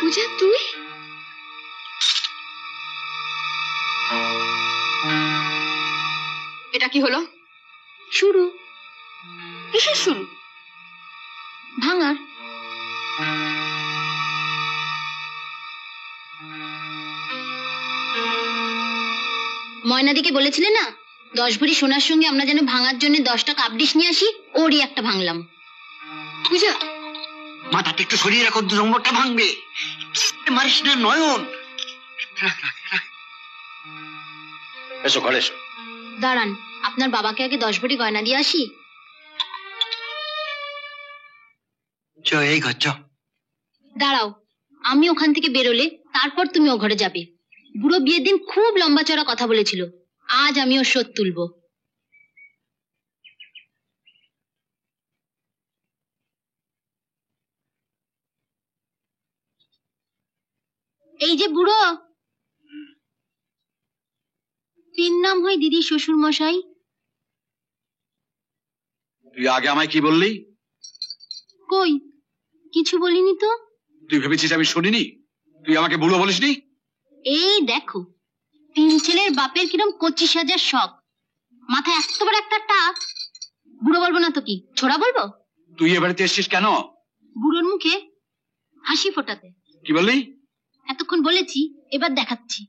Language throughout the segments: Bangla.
পূজা, তুই? এটা কি হলো? শুরু। কিসের শুরু? ভাঙার। ময়নাদিকে বলেছিলে না 10 ভরি সোনার সঙ্গে আমরা যেন ভাঙার জন্য 10টা কাপ ডিশ নিয়ে আসি, ওরই একটা ভাঙলাম। পূজা, মাথাটা একটু সরিয়ে রাখো, নম্বরটা ভাঙবে। মারিস না নয়ন। এসো ঘরে এসো। দাঁড়ান, আপনার বাবাকে আগে 10 ভরি গয়না দিয়ে আসি। এই ঘর চ। দাঁড়াও, আমি ওখান থেকে বেরোলে তারপর তুমি ও ঘরে যাবে। বুড়ো বিয়ের দিন খুব লম্বা চড়া কথা বলেছিল, আজ আমি ওর শোধ তুলবো। এই যে বুড়ো, তিন নাম হয় দিদি শ্বশুর মশাই। তুই আগে আমায় কি বললি? কই কিছু বলিনি তো। তুই ভেবেছিস আমি শুনিনি? তুই আমাকে বুড়ো বলিসনি? এই দেখো, 3 ছেলের বাপের কিরম 25,000 শখ, মাথায় এত বড় একটা টাক। বুড়ো বলবো না তো কি, ছোড়া বলবো? তুই এ বাড়িতে এসছিস কেন? বুড়োর মুখে হাসি ফোটাতে। কি বললি? এতক্ষণ বলেছি, এবার দেখাচ্ছি।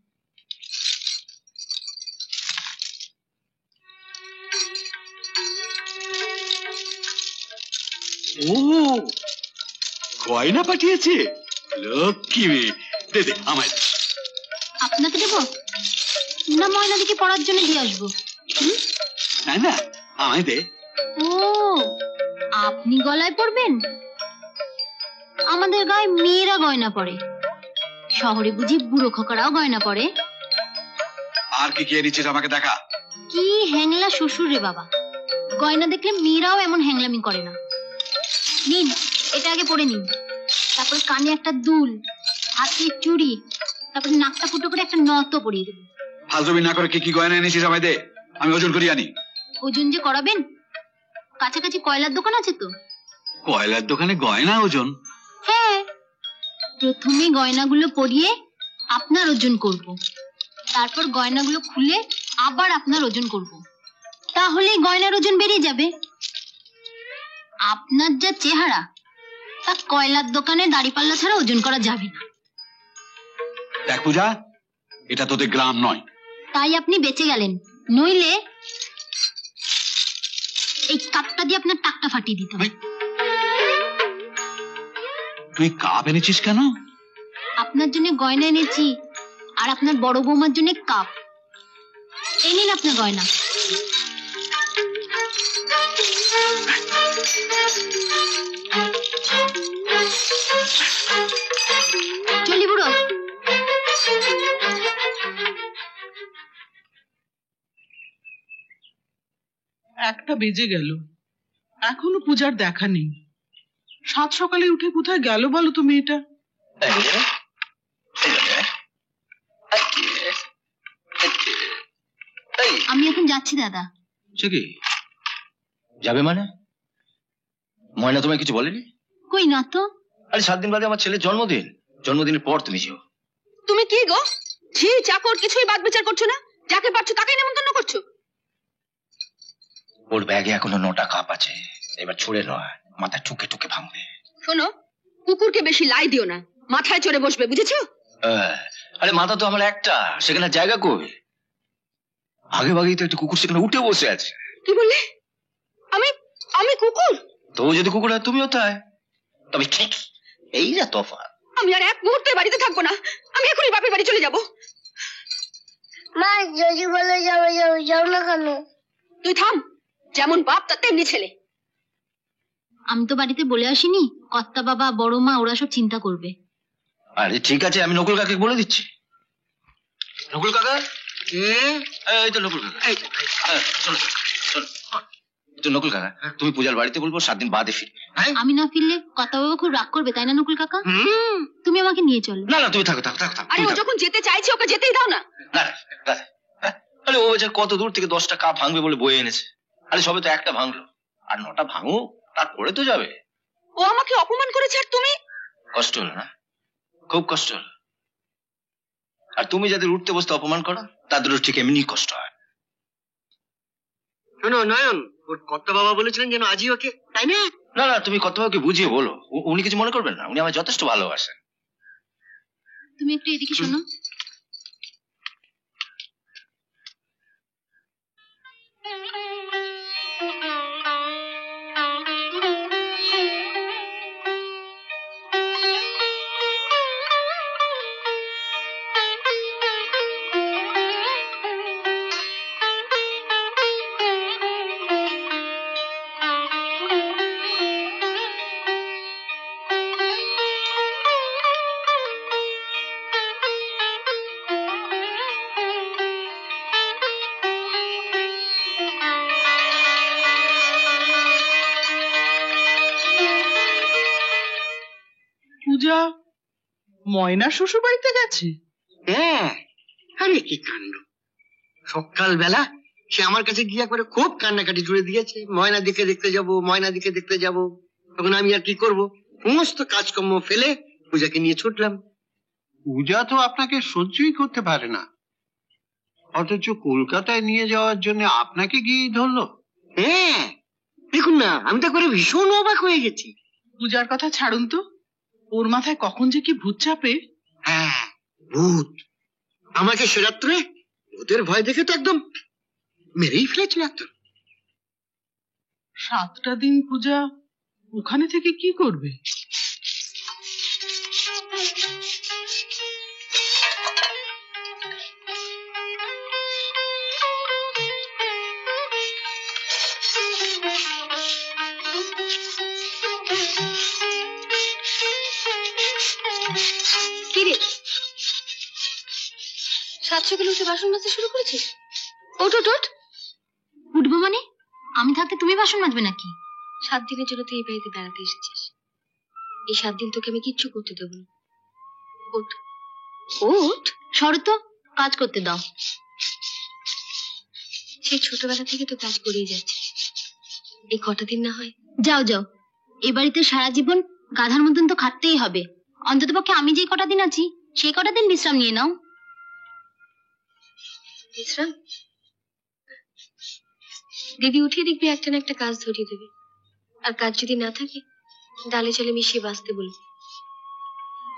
ও, গয়না পাঠিয়েছে। লক্ষ্মী মেয়ে, দে দে আমায়। আপনাকে দেবো না ময়নাদিকে পড়ার জন্য দিয়ে আসবো? না না, আমায় দে। ও, আপনি গলায় পড়বেন? আমাদের গায়ে মেয়েরা গয়না পড়ে, শহরে বুঝি বুড়ো খোকারাও গয়না পড়ে? আর কি কে দিচ্ছিস আমাকে দেখা। কি হ্যাংলা শ্বশুর রে বাবা, গয়না দেখলে মেয়েরাও এমন হ্যাংলামি করে না। নিন, এটা আগে পরে নিন, তারপর কানে একটা দুল, হাতে চুড়ি, তারপর নাকটা ফুটো করে একটা নত পরিয়ে দেবো। ফাজলামি না করে কি কি গয়না এনেছিস আমায় দে, আমি ওজন করি আনি। ওজন যে করাবেন, কাছাকাছি কয়লার দোকান আছে তো? কয়লার দোকানে গয়না ওজন? হ্যাঁ, প্রথমে গয়নাগুলো পরিয়ে আপনার ওজন করব, তারপর গয়নাগুলো খুলে আবার আপনার ওজন করব, তাহলে গয়নার ওজন বেরিয়ে যাবে। আপনার যা চেহারা, তা কয়লার দোকানে দাড়িপাল্লা ছাড়া ওজন করা যাবে না। দেখ পূজা, এটা তোদের গ্রাম নয়। তাই আপনি বেঁচে গেলেন, নইলে এই কাপটা দিয়ে আপনার টাকটা ফাটিয়ে দিতাম। তুই কাপ এনেছিস কেন? আপনার জন্য গয়না এনেছি, আর আপনার বড় বৌমার জন্য কাপ। এই নিন আপনার গয়না। চলি বুড়ো। একটা বেজে গেল, এখনো পূজার দেখা নেই। সাত সকালে উঠে কোথায় গেল বলো তো মেয়েটা? আমি এখন যাচ্ছি দাদা। সে কি যাবে মানে? ময়না তোমায় কিছু বলেনি? কই না তো। আরে 7 দিন বাদে আমার ছেলের জন্মদিন, জন্মদিনের পর তুমি যেও। তুমি কি গো, ঝি চাকর কিছুই বাদ বিচার করছো না, যাকে পারছো তাকেই নেমন্তন্ন করছো। ওর ব্যাগে এখনো 9টা কাপ আছে, এবার ছুড়ে নয়, মাথা ঠুকে ঠুকে ভাঙবে। শোনো, কুকুরকে বেশি লাই দিও না, মাথায় চড়ে বসবে, বুঝেছো? আরে মাথা তো আমার একটা, সেখানে জায়গা কই? আগে ভাগেই তো একটা কুকুর সেখানে উঠে বসে আছে। কি বললে? আমি আমি কুকুর? তো যদি কুকুর হয় তুমিও তাই, তবে ঠিক এই যা তফাৎ। আমি আর এক মুহূর্তে বাড়িতে থাকবো না, আমি এখনই বাপের বাড়ি চলে যাব। মা যদি বলে যাও যাও, যাও না কেন? তুই থাম, যেমন বাপ তার তেমনি ছেলে। আমি তো বাড়িতে বলে আসিনি, কর্তা বাবা বড় মা ওরা সব চিন্তা করবে। আরে ঠিক আছে, আমি নকুল কাকে বলে দিচ্ছি। নকুল কাকা, এই তো নকুল কাকা, শোনো শোনো, তো নকুল কাকা, তুমি পূজার বাড়িতে বলবো 7 দিন বাদে ফিরবে। আমি না ফিরলে কর্তা বাবা খুব রাগ করবে, তাই না নকুল কাকা? তুমি আমাকে নিয়ে চলো। না না, তুমি থাকো থাকো থাকো। আরে ও যখন যেতে চাইছে ওকে যেতেই দাও না। না না, আরে ও বেচার কত দূর থেকে 10টা কাপ ভাঙবে বলে বয়ে এনেছে। আরে সবে তো একটা ভাঙলো, আর 9টা ভাঙুক, তারপরে তো যাবে। ও আমাকে অপমান করেছে আর তুমি? কষ্ট হলো না? খুব কষ্ট হলো। আর তুমি যাদের উঠতে বসতে অপমান করো তাদেরও ঠিক এমনি কষ্ট হয়। শোনো নয়ন, ওর কর্তা বাবা বলেছিলেন যেন আজই ওকে, তাই না? না না, তুমি কতবারকে বুঝিয়ে বলো, উনি কিছু মনে করবেন না, উনি আমায় যথেষ্ট ভালোবাসেন। তুমি একটু এদিকে শোনো। পূজা ময়না শ্বশুর বাড়িতে গেছে? হ্যাঁ, আরে কি কাণ্ড! সকালবেলা সে আমার কাছে গিয়া করে খুব কান্নাকাটি জুড়ে দিয়েছে, ময়না দিকে দেখতে যাব, ময়না দিকে দেখতে যাব। তখন আমি আর কি করব, সমস্ত কাজকর্ম ফেলে পূজাকে নিয়ে ছুটলাম। পূজা তো আপনাকে সহ্যই করতে পারে না, অথচ কলকাতায় নিয়ে যাওয়ার জন্য আপনাকে গিয়ে ধরলো। হ্যাঁ, দেখুন না, আমি তো করে ভীষণ অবাক হয়ে গেছি। পূজার কথা ছাড়ুন তো, ওর মাথায় কখন যে কি ভূত চাপে। হ্যাঁ, ভূত! আমাকে সে রাত্রে ভূতের ভয় দেখে তো একদম মেরেই ফেলেছিল একদম। 7টা দিন পূজা ওখানে থেকে কি করবে? কিরে, 7 সকালে উঠে বাসন মাজতে শুরু করেছিস? ওঠ ওঠ ওঠ। উঠবো মানে? আমি থাকতে তুমি বাসন মাজবে নাকি? 7 দিনের জন্য তুই এই বাড়িতে বেড়াতে এসেছিস, এই 7 দিন তোকে আমি কিচ্ছু করতে দেবো না। ওঠ ওঠ। শরত, কাজ করতে দাও। সেই ছোটবেলা থেকে তো কাজ করেই যাচ্ছে, এই কটা দিন না হয়। যাও যাও, এ বাড়িতে সারা জীবন গাধার মতন তো খাটতেই হবে। অন্তত পক্ষে আমি যে কটা দিন আছি সেই কটা দিন বিশ্রাম নিয়ে নাও। বিশ্রাম? দিদি উঠিয়ে দেখবি একটা না একটা কাজ ধরিয়ে দেবে, আর কাজ যদি না থাকে ডালে চলে মিশিয়ে বাঁচতে বলবে।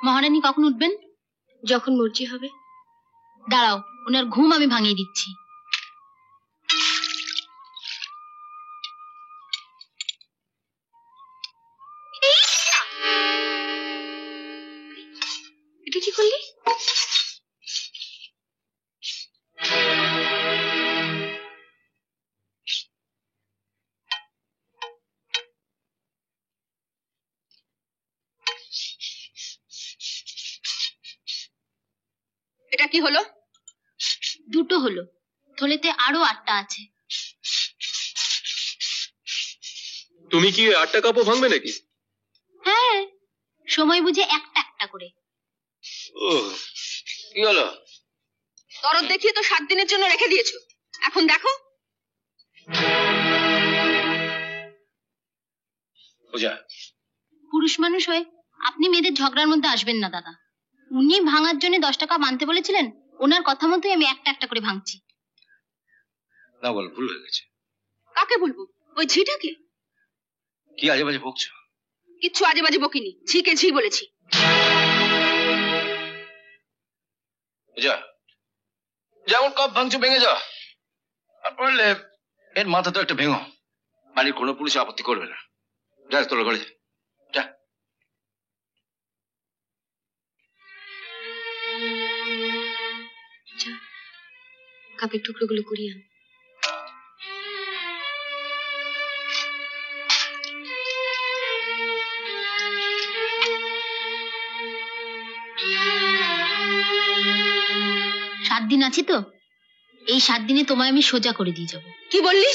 মহারানী কখন উঠবেন? যখন মর্জি হবে। দাঁড়াও, ওনার ঘুম আমি ভাঙিয়ে দিচ্ছি। এটা কি করলি? এটা কি হলো? দুটো হলো, থলেতে আরো 8টা আছে। তুমি কি 8টা কাপও ভাঙবে নাকি? হ্যাঁ, সময় বুঝে একটা একটা করে। ও, কি হলো? দরদ দেখিয়ে তো 7 দিনের জন্য রেখে দিয়েছো, এখন দেখো। পূজা, পুরুষ মানুষ হয়ে আপনি মেয়েদের ঝগড়ার মধ্যে আসবেন না দাদা। উনি ভাঙার জন্য 10 টাকা মানতে বলেছিলেন, ওনার কথা মতোই আমি একটা একটা করে ভাঙছি। না বল, ভুল হয়ে গেছে। কাকে বলবো? ওই ঝিটাকে? কি আজে বাজে বকছো? কিচ্ছু আজে বাজে বকিনি, ঝিকে ঝি বলেছি। পূজা, যেমন কপ ভাঙছো ভেঙে যাও, আর পড়লে এর মাথা তো একটা ভেঙো। বাড়ির কোনো পুলিশ আপত্তি করবে না। যা তোর ঘরে যা, যা। কাপের টুকরোগুলো কুড়িয়ে আন। সাত দিন আছি তো, এই 7 দিনে তোমায় আমি সোজা করে দিয়ে যাবো। কি বললি?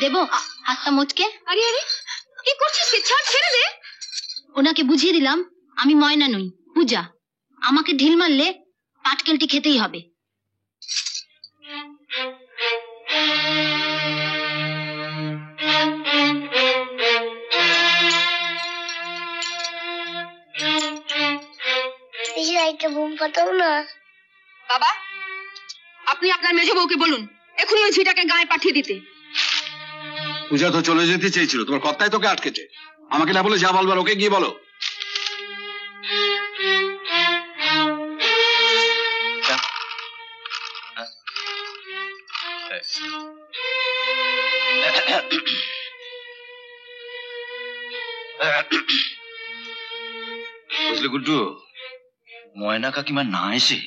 দেবো হাতটা মোচকে? আরে আরে, কি করছিস? ছাড়, ছেড়ে দে। ওনাকে বুঝিয়ে দিলাম আমি ময়না নই, পূজা। আমাকে ঢিল মারলে পাটকেলটি খেতেই হবে। একটা বোম ফাটাও না। বাবা, আপনি আপনার মেজ বউকে বলুন এখনই ওই ঝিটাকে গায়ে পাঠিয়ে দিতে। পূজা তো চলে যেতে চেয়েছিল, তোমার কর্তাই তোকে আটকেছে। আমাকে না বলে যা বলবার ওকে গিয়ে বলো। বুঝলে গুড্ডু, ময়না কাকিমা না এসে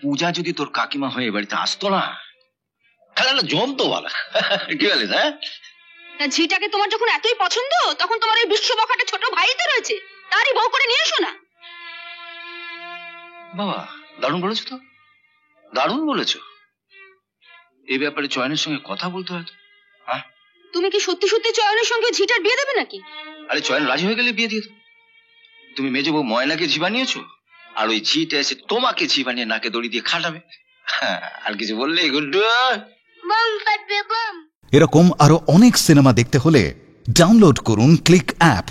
পূজা যদি তোর কাকিমা হয়ে বাড়িতে আসতো না, খেলাটা জমতো বলা। কি বলিস? হ্যাঁ, ঝিটাকে তোমার যখন এতই পছন্দ, তখন তোমার এই বিশ্ববখাটে ছোট ভাই তো রয়েছে, তারই বউ করে নিয়ে এসো না। বাবা, দারুণ বলেছো তো, দারুণ বলেছো। এই ব্যাপারে চয়নের সঙ্গে কথা বলতে হয়। হ্যাঁ, তুমি কি সত্যি সত্যি চয়নের সঙ্গে ঝিটার বিয়ে দেবে নাকি? আরে চয়ন রাজি হয়ে গেলে বিয়ে দিয়ে দেবো। তুমি মেজে বউ ময়নাকে ঝি বানিয়েছো, আর ওই ঝিটা এসে তোমাকে ঝি বানিয়ে নাকে দড়ি দিয়ে খাটাবে। আর কিছু বললে গুড্ডু? Bomb ফাটবে bomb. এরকম আরো অনেক সিনেমা দেখতে হলে ডাউনলোড করুন ক্লিক অ্যাপ।